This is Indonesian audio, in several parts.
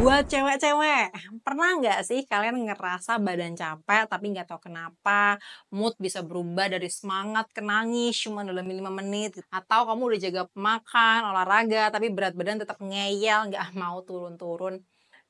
Buat cewek-cewek, pernah nggak sih kalian ngerasa badan capek tapi nggak tahu kenapa mood bisa berubah dari semangat ke nangis cuma dalam 5 menit atau kamu udah jaga makan, olahraga tapi berat badan tetap ngeyel nggak mau turun-turun?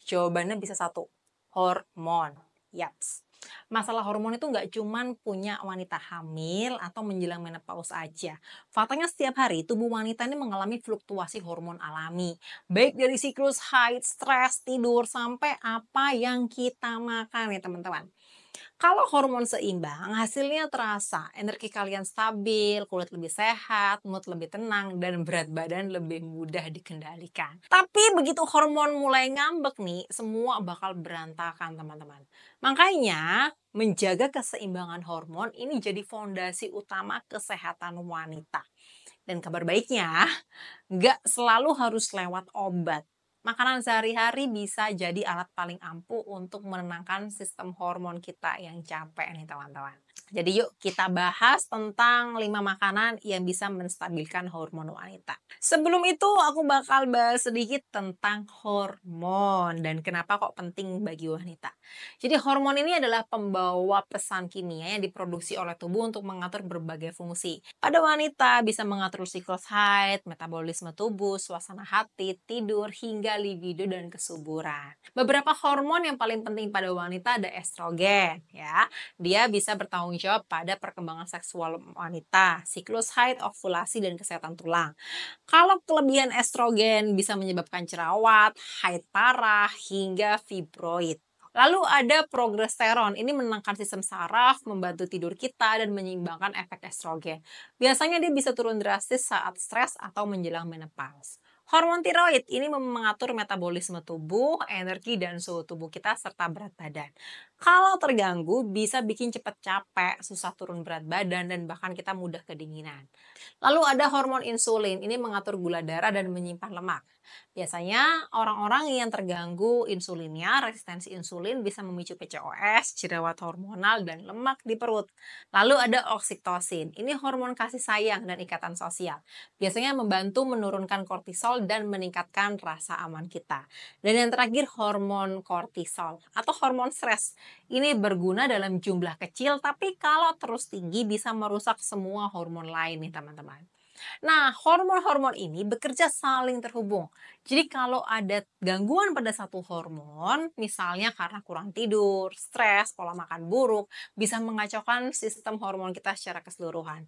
Jawabannya bisa satu, hormon. Yaps. Masalah hormon itu nggak cuman punya wanita hamil atau menjelang menopause aja. Faktanya setiap hari tubuh wanita ini mengalami fluktuasi hormon alami. Baik dari siklus haid, stres, tidur, sampai apa yang kita makan ya teman-teman. Kalau hormon seimbang, hasilnya terasa. Energi kalian stabil, kulit lebih sehat, mood lebih tenang, dan berat badan lebih mudah dikendalikan. Tapi begitu hormon mulai ngambek nih, semua bakal berantakan teman-teman. Makanya, menjaga keseimbangan hormon ini jadi fondasi utama kesehatan wanita. Dan kabar baiknya, nggak selalu harus lewat obat. Makanan sehari-hari bisa jadi alat paling ampuh untuk menenangkan sistem hormon kita yang capek nih teman-teman. Jadi yuk kita bahas tentang 5 makanan yang bisa menstabilkan hormon wanita. Sebelum itu aku bakal bahas sedikit tentang hormon dan kenapa kok penting bagi wanita. Jadi hormon ini adalah pembawa pesan kimia yang diproduksi oleh tubuh untuk mengatur berbagai fungsi. Pada wanita bisa mengatur siklus haid, metabolisme tubuh, suasana hati, tidur, hingga libido dan kesuburan. Beberapa hormon yang paling penting pada wanita ada estrogen ya. Dia bisa bertanggung jawab pada perkembangan seksual wanita, siklus haid, ovulasi, dan kesehatan tulang. Kalau kelebihan estrogen bisa menyebabkan jerawat, haid parah, hingga fibroid. Lalu ada progesteron, ini menenangkan sistem saraf, membantu tidur kita, dan menyeimbangkan efek estrogen. Biasanya dia bisa turun drastis saat stres atau menjelang menopause. Hormon tiroid ini mengatur metabolisme tubuh, energi, dan suhu tubuh kita serta berat badan. Kalau terganggu, bisa bikin cepat capek, susah turun berat badan, dan bahkan kita mudah kedinginan. Lalu ada hormon insulin, ini mengatur gula darah dan menyimpan lemak. Biasanya orang-orang yang terganggu insulinnya, resistensi insulin bisa memicu PCOS, jerawat hormonal, dan lemak di perut. Lalu ada oksitosin, ini hormon kasih sayang dan ikatan sosial. Biasanya membantu menurunkan kortisol dan meningkatkan rasa aman kita. Dan yang terakhir hormon kortisol atau hormon stres. Ini berguna dalam jumlah kecil, tapi kalau terus tinggi bisa merusak semua hormon lain nih teman-teman. Nah, hormon-hormon ini bekerja saling terhubung. Jadi kalau ada gangguan pada satu hormon, misalnya karena kurang tidur, stres, pola makan buruk, bisa mengacaukan sistem hormon kita secara keseluruhan.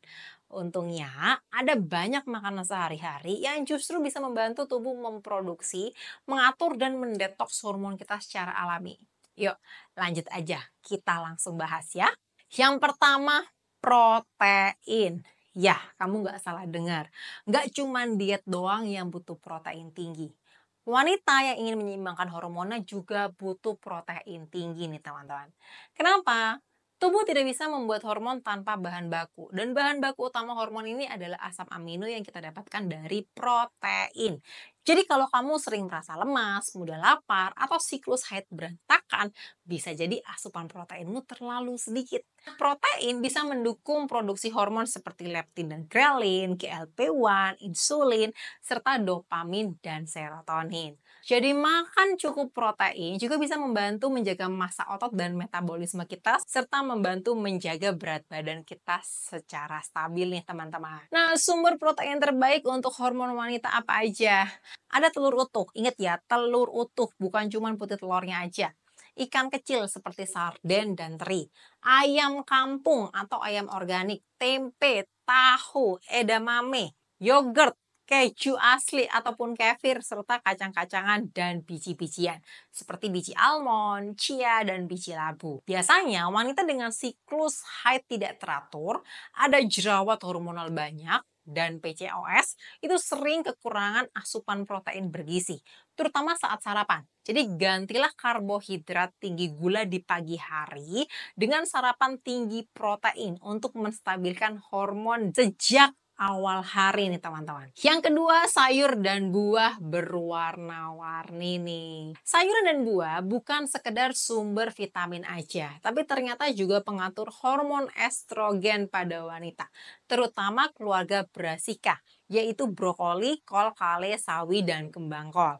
Untungnya, ada banyak makanan sehari-hari yang justru bisa membantu tubuh memproduksi, mengatur, dan mendetoks hormon kita secara alami. Yuk, lanjut aja. Kita langsung bahas ya. Yang pertama, protein. Ya, kamu nggak salah dengar. Nggak cuman diet doang yang butuh protein tinggi. Wanita yang ingin menyeimbangkan hormonnya juga butuh protein tinggi nih teman-teman. Kenapa? Tubuh tidak bisa membuat hormon tanpa bahan baku. Dan bahan baku utama hormon ini adalah asam amino yang kita dapatkan dari protein. Jadi kalau kamu sering merasa lemas, mudah lapar, atau siklus haid berantakan, bisa jadi asupan proteinmu terlalu sedikit. Protein bisa mendukung produksi hormon seperti leptin dan grelin, GLP-1, insulin, serta dopamin dan serotonin. Jadi makan cukup protein juga bisa membantu menjaga massa otot dan metabolisme kita, serta membantu menjaga berat badan kita secara stabil nih teman-teman. Nah, sumber protein terbaik untuk hormon wanita apa aja? Ada telur utuh, ingat ya, telur utuh bukan cuma putih telurnya aja. Ikan kecil seperti sarden dan teri, ayam kampung atau ayam organik, tempe, tahu, edamame, yogurt, keju asli ataupun kefir, serta kacang-kacangan dan biji-bijian seperti biji almond, chia, dan biji labu. Biasanya wanita dengan siklus haid tidak teratur, ada jerawat hormonal banyak, dan PCOS itu sering kekurangan asupan protein bergizi, terutama saat sarapan. Jadi gantilah karbohidrat tinggi gula di pagi hari dengan sarapan tinggi protein untuk menstabilkan hormon sejak awal hari nih teman-teman. Yang kedua, sayur dan buah berwarna-warni nih. Sayuran dan buah bukan sekedar sumber vitamin aja, tapi ternyata juga pengatur hormon estrogen pada wanita, terutama keluarga Brassica, yaitu brokoli, kol, kale, sawi, dan kembang kol.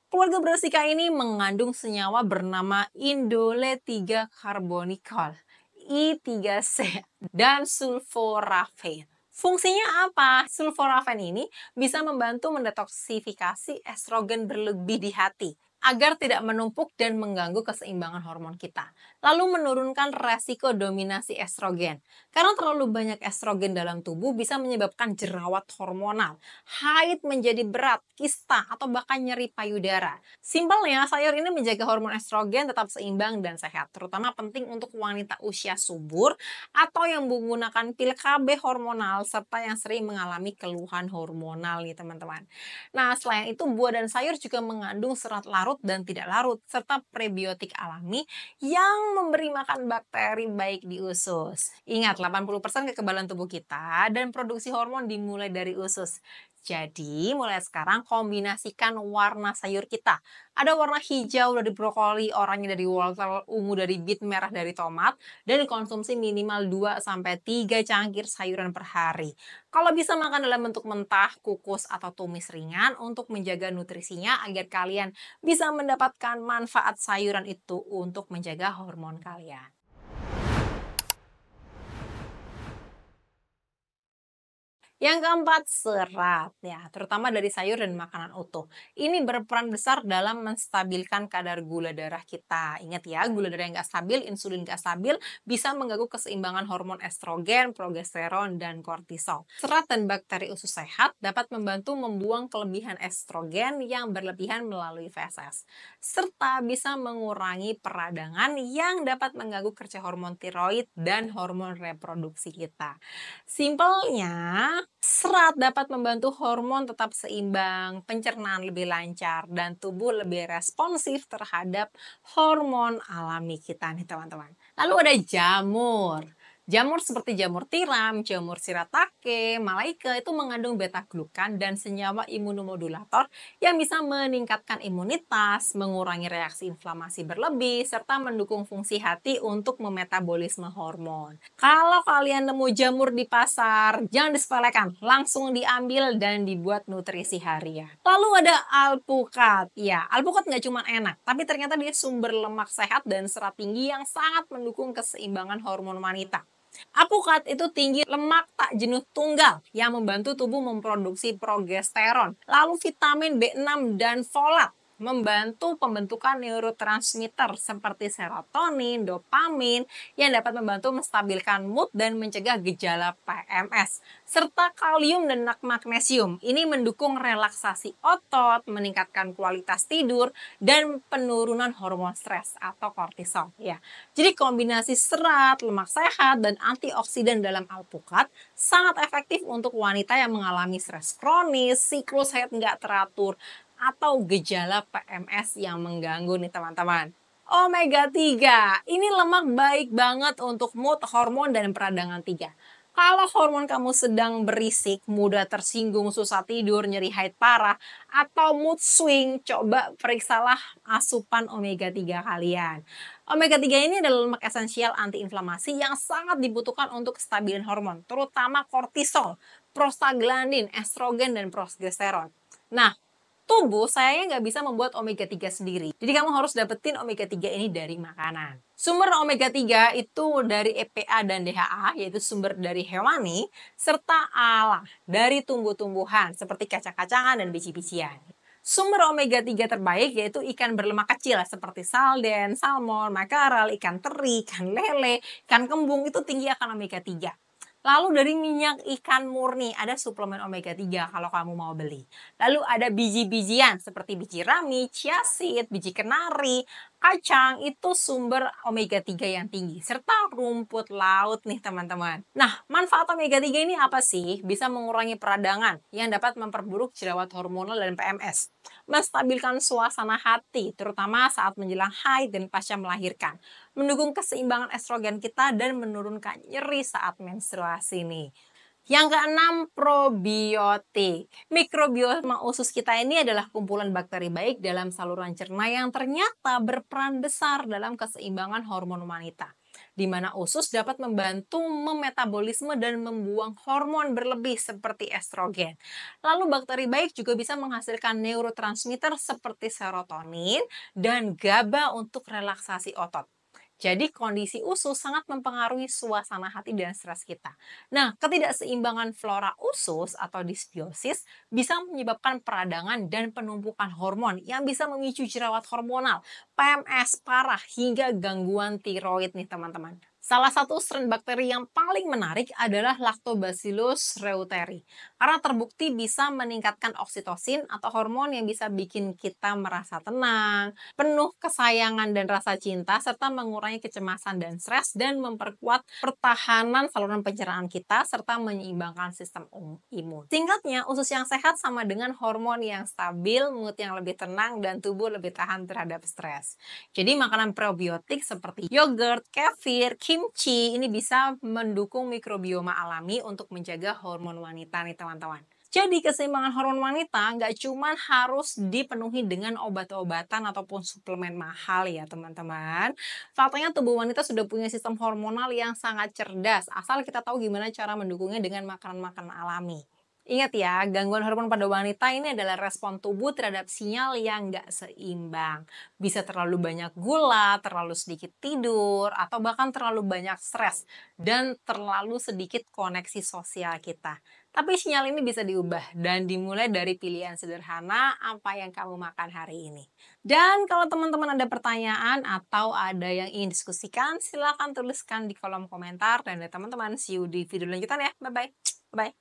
Keluarga Brassica ini mengandung senyawa bernama indole 3 carbonicol, I3C, dan sulforaphane. Fungsinya apa? Sulforaphane ini bisa membantu mendetoksifikasi estrogen berlebih di hati agar tidak menumpuk dan mengganggu keseimbangan hormon kita. Lalu menurunkan resiko dominasi estrogen. Karena terlalu banyak estrogen dalam tubuh bisa menyebabkan jerawat hormonal, haid menjadi berat, kista, atau bahkan nyeri payudara. Simpelnya, sayur ini menjaga hormon estrogen tetap seimbang dan sehat, terutama penting untuk wanita usia subur atau yang menggunakan pil KB hormonal serta yang sering mengalami keluhan hormonal nih teman-teman. Nah, selain itu buah dan sayur juga mengandung serat larut dan tidak larut serta prebiotik alami yang memberi makan bakteri baik di usus. Ingat, 80% kekebalan tubuh kita dan produksi hormon dimulai dari usus. Jadi, mulai sekarang kombinasikan warna sayur kita. Ada warna hijau dari brokoli, oranye dari wortel, ungu dari bit, merah dari tomat, dan konsumsi minimal 2-3 cangkir sayuran per hari. Kalau bisa makan dalam bentuk mentah, kukus, atau tumis ringan untuk menjaga nutrisinya agar kalian bisa mendapatkan manfaat sayuran itu untuk menjaga hormon kalian. Yang keempat, serat ya, terutama dari sayur dan makanan utuh. Ini berperan besar dalam menstabilkan kadar gula darah kita. Ingat ya, gula darah yang nggak stabil, insulin nggak stabil, bisa mengganggu keseimbangan hormon estrogen, progesteron, dan kortisol. Serat dan bakteri usus sehat dapat membantu membuang kelebihan estrogen yang berlebihan melalui feses, serta bisa mengurangi peradangan yang dapat mengganggu kerja hormon tiroid dan hormon reproduksi kita. Simpelnya, serat dapat membantu hormon tetap seimbang, pencernaan lebih lancar, dan tubuh lebih responsif terhadap hormon alami kita nih teman-teman. Lalu ada jamur. Jamur seperti jamur tiram, jamur shiratake, malaika itu mengandung beta-glukan dan senyawa imunomodulator yang bisa meningkatkan imunitas, mengurangi reaksi inflamasi berlebih, serta mendukung fungsi hati untuk memetabolisme hormon. Kalau kalian nemu jamur di pasar, jangan disepelekan, langsung diambil dan dibuat nutrisi harian. Lalu ada alpukat. Ya, alpukat nggak cuma enak, tapi ternyata dia sumber lemak sehat dan serat tinggi yang sangat mendukung keseimbangan hormon wanita. Alpukat itu tinggi lemak tak jenuh tunggal yang membantu tubuh memproduksi progesteron. Lalu vitamin B6 dan folat membantu pembentukan neurotransmitter seperti serotonin, dopamin yang dapat membantu menstabilkan mood dan mencegah gejala PMS. Serta kalium dan magnesium. Ini mendukung relaksasi otot, meningkatkan kualitas tidur, dan penurunan hormon stres atau kortisol. Ya. Jadi kombinasi serat, lemak sehat, dan antioksidan dalam alpukat sangat efektif untuk wanita yang mengalami stres kronis, siklus haid nggak teratur, atau gejala PMS yang mengganggu nih teman-teman. Omega 3, ini lemak baik banget untuk mood, hormon, dan peradangan 3. Kalau hormon kamu sedang berisik, mudah tersinggung, susah tidur, nyeri haid parah, atau mood swing, coba periksalah asupan omega 3 kalian. Omega 3 ini adalah lemak esensial antiinflamasi yang sangat dibutuhkan untuk kestabilan hormon, terutama kortisol, prostaglandin, estrogen, dan progesteron. Nah, tubuh sayangnya nggak bisa membuat omega 3 sendiri. Jadi kamu harus dapetin omega 3 ini dari makanan. Sumber omega 3 itu dari EPA dan DHA, yaitu sumber dari hewani, serta alam dari tumbuh-tumbuhan seperti kacang-kacangan dan biji-bijian. Sumber omega 3 terbaik yaitu ikan berlemak kecil seperti sarden, salmon, makarel, ikan teri, ikan lele, ikan kembung itu tinggi akan omega 3. Lalu dari minyak ikan murni, ada suplemen omega 3 kalau kamu mau beli. Lalu ada biji-bijian seperti biji rami, chia seed, biji kenari, kacang itu sumber omega 3 yang tinggi. Serta rumput laut nih teman-teman. Nah, manfaat omega 3 ini apa sih? Bisa mengurangi peradangan yang dapat memperburuk jerawat hormonal dan PMS. Menstabilkan suasana hati, terutama saat menjelang haid dan pasca melahirkan. Mendukung keseimbangan estrogen kita dan menurunkan nyeri saat menstruasi nih. Yang keenam, probiotik. Mikrobioma usus kita ini adalah kumpulan bakteri baik dalam saluran cerna yang ternyata berperan besar dalam keseimbangan hormon wanita. di mana usus dapat membantu memetabolisme dan membuang hormon berlebih seperti estrogen. Lalu bakteri baik juga bisa menghasilkan neurotransmitter seperti serotonin dan GABA untuk relaksasi otot. Jadi kondisi usus sangat mempengaruhi suasana hati dan stres kita. Nah, ketidakseimbangan flora usus atau disbiosis bisa menyebabkan peradangan dan penumpukan hormon yang bisa memicu jerawat hormonal, PMS parah, hingga gangguan tiroid nih teman-teman. Salah satu strain bakteri yang paling menarik adalah Lactobacillus reuteri, karena terbukti bisa meningkatkan oksitosin atau hormon yang bisa bikin kita merasa tenang, penuh kesayangan dan rasa cinta, serta mengurangi kecemasan dan stres, dan memperkuat pertahanan saluran pencernaan kita, serta menyeimbangkan sistem imun. Singkatnya, usus yang sehat sama dengan hormon yang stabil, mood yang lebih tenang, dan tubuh lebih tahan terhadap stres. Jadi makanan probiotik seperti yogurt, kefir, kimchi ini bisa mendukung mikrobioma alami untuk menjaga hormon wanita nih teman-teman. Jadi keseimbangan hormon wanita nggak cuma harus dipenuhi dengan obat-obatan ataupun suplemen mahal ya teman-teman. Faktanya tubuh wanita sudah punya sistem hormonal yang sangat cerdas, asal kita tahu gimana cara mendukungnya dengan makanan-makanan alami. Ingat ya, gangguan hormon pada wanita ini adalah respon tubuh terhadap sinyal yang nggak seimbang. Bisa terlalu banyak gula, terlalu sedikit tidur, atau bahkan terlalu banyak stres, dan terlalu sedikit koneksi sosial kita. Tapi sinyal ini bisa diubah dan dimulai dari pilihan sederhana apa yang kamu makan hari ini. Dan kalau teman-teman ada pertanyaan atau ada yang ingin diskusikan, silahkan tuliskan di kolom komentar. Dan teman-teman, see you di video lanjutan ya. Bye-bye. Bye.